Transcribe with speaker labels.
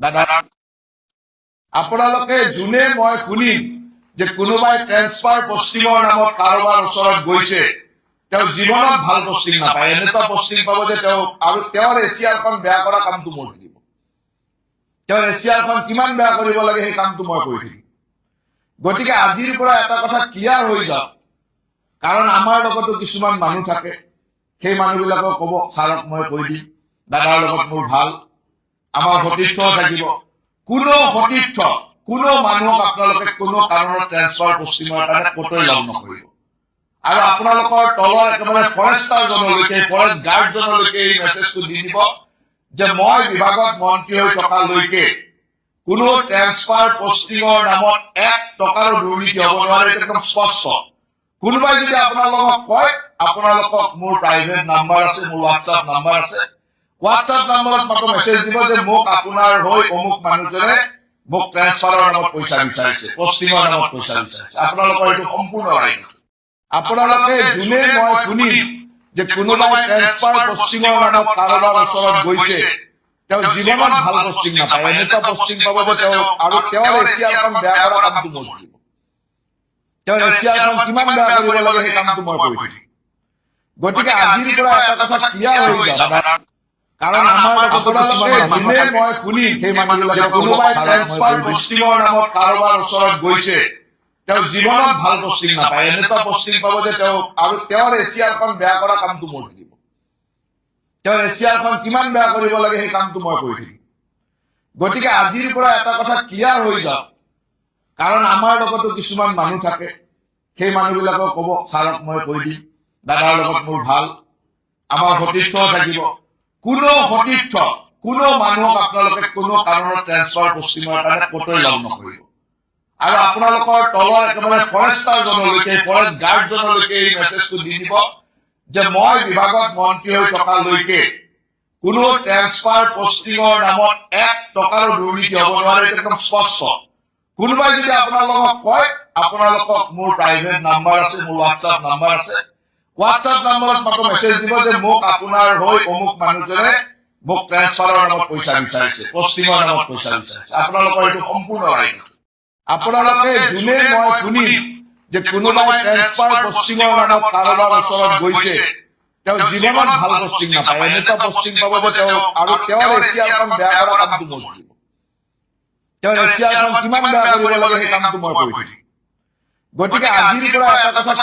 Speaker 1: দাদা আপোনালোকে যোনে মই শুনিম যে কোনোবাই ট্ৰেন্সফাৰ পষ্টিঙৰ নামত কাৰোবাৰ ওচৰত গৈছে তেওঁ জীৱনত ভাল পষ্টিং নাপায় এনেকুৱা পষ্টিং পাব যে তেওঁ আৰু তেওঁৰ এছিয়াৰখন বেয়া কৰা কামটো মোৰ থাকিব তেওঁৰ এছিয়াৰখন কিমান বেয়া কৰিব লাগে সেই কামটো মই কৰি থাকিম গতিকে আজিৰ পৰা এটা কথা ক্লিয়াৰ হৈ যাওক কাৰণ আমাৰ লগতো কিছুমান মানুহ থাকে সেই মানুহবিলাকক ক'ব ছাৰক মই কৈ দিম দাদাৰ লগত মোৰ ভাল আমাৰ সতীৰ্থ থাকিব কোনো সতীৰ্থ কোনো মানুহক আপোনালোকে কোনো কাৰণত ট্ৰেন্সফাৰ পষ্টিঙৰ কাৰণে কতই লগ নকৰিব আৰু আপোনালোকৰ তলৰ একেবাৰে ফৰেষ্টাৰজনলৈকে ফৰেষ্ট গাৰ্ডজনলৈকে এই মেছেজটো দি দিব যে মই বিভাগত মন্ত্ৰী হৈ থকালৈকে কোনো ট্ৰেন্সফাৰ পষ্টিঙৰ নামত 1 টকাৰো দুৰ্নীতি হ'ব নোৱাৰে একদম স্পষ্ট কোনোবাই যদি আপোনালোকক কয় আপোনালোকক মোৰ প্ৰাইভেট নাম্বাৰ আছে মোৰ হোৱাটছআপ নাম্বাৰ আছে হোৱাটছআপ নাম্বাৰত মাত্ৰ মেছেজ দিব যে মোক আপোনাৰ হৈ অমুক মানুহজনে মোক ট্ৰেন্সফাৰৰ নামত পইচা বিচাৰিছে পষ্টিঙৰ নামত পইচা বিচাৰিছে আপোনালোকৰ এইটো সম্পূৰ্ণ ৰাইট আছে আপোনালোকে যোনে মই শুনিম যে কোনোবাই ট্ৰেন্সফাৰ পষ্টিঙৰ নামত কাৰোবাৰ ওচৰত গৈছে তেওঁ জীৱনত ভাল পষ্টিং নাপায় এনেকুৱা পষ্টিং পাব যে তেওঁ আৰু তেওঁৰ এছিয়াৰখন বেয়া কৰা কামটো মোৰ থাকিব তেওঁৰ এছিয়াৰখন কিমান বেয়া কৰিব লাগে সেই কামটো মই কৰি থাকিম গতিকে আজিৰ পৰা এটা কথা ক্লিয়াৰ হৈ যাওক কাৰণ আমাৰ আপোনালোকে যোনে মই শুনিম সেই মানুহবিলাকে কোনোবাই ট্ৰেন্সফাৰ পষ্টিঙৰ নামত কাৰোবাৰ ওচৰত গৈছে তেওঁ জীৱনত ভাল পষ্টিং নাপায় এনেকুৱা পষ্টিং পাব যে তেওঁ আৰু তেওঁৰ এছিয়াৰখন বেয়া কৰা কামটো মোৰ থাকিব তেওঁৰ এছিয়াৰখন কিমান বেয়া কৰিব লাগে সেই কামটো মই কৰি থাকিম গতিকে আজিৰ পৰা এটা কথা ক্লিয়াৰ হৈ যাওক কাৰণ আমাৰ লগতো কিছুমান মানুহ থাকে সেই মানুহবিলাকক ক'ব ছাৰক মই কৈ দিম দাদাৰ লগত মোৰ ভাল আমাৰ সতীৰ্থ থাকিব কোনো সতীৰ্থ কোনো মানুহক আপোনালোকে কোনো কাৰণত ট্ৰেন্সফাৰ পষ্টিঙৰ কাৰণে কতই লগ নকৰিব আৰু আপোনালোকৰ তলৰ একেবাৰে ফৰেষ্টাৰজনলৈকে ফৰেষ্ট গাৰ্ডজনলৈকে এই মেছেজটো দি দিব যে মই বিভাগত মন্ত্ৰী হৈ থকালৈকে কোনো ট্ৰেন্সফাৰ পষ্টিঙৰ নামত 1 টকাৰো দুৰ্নীতি হ'ব নোৱাৰে একদম স্পষ্ট কোনোবাই যদি আপোনালোকক কয় আপোনালোকক মোৰ প্ৰাইভেট নাম্বাৰ আছে মোৰ হোৱাটছআপ নাম্বাৰ আছে হোৱাটছআপ নাম্বাৰত মাত্ৰ মেছেজ দিব যে মোক আপোনাৰ হৈ অমুক মানুহজনে মোক ট্ৰেন্সফাৰৰ নামত পইচা বিচাৰিছে পষ্টিঙৰ নামত পইচা বিচাৰিছে আপোনালোকৰ এইটো সম্পূৰ্ণ ৰাইট আছে আপোনালোকে যোনে মই শুনিম যে কোনোবাই ট্ৰেন্সফাৰ পষ্টিঙৰ নামত কাৰোবাৰ ওচৰত গৈছে তেওঁ জীৱনত ভাল পষ্টিং নাপায় এনেকুৱা পষ্টিং পাব যে তেওঁ আৰু তেওঁৰ এছিয়াৰখন বেয়া কৰা কামটো মোৰ থাকিব তেওঁৰ এছিয়াৰখন কিমান বেয়া কৰিব লাগে সেই কামটো মই কৰি থাকিম গতিকে আজিৰ পৰা এটা কথা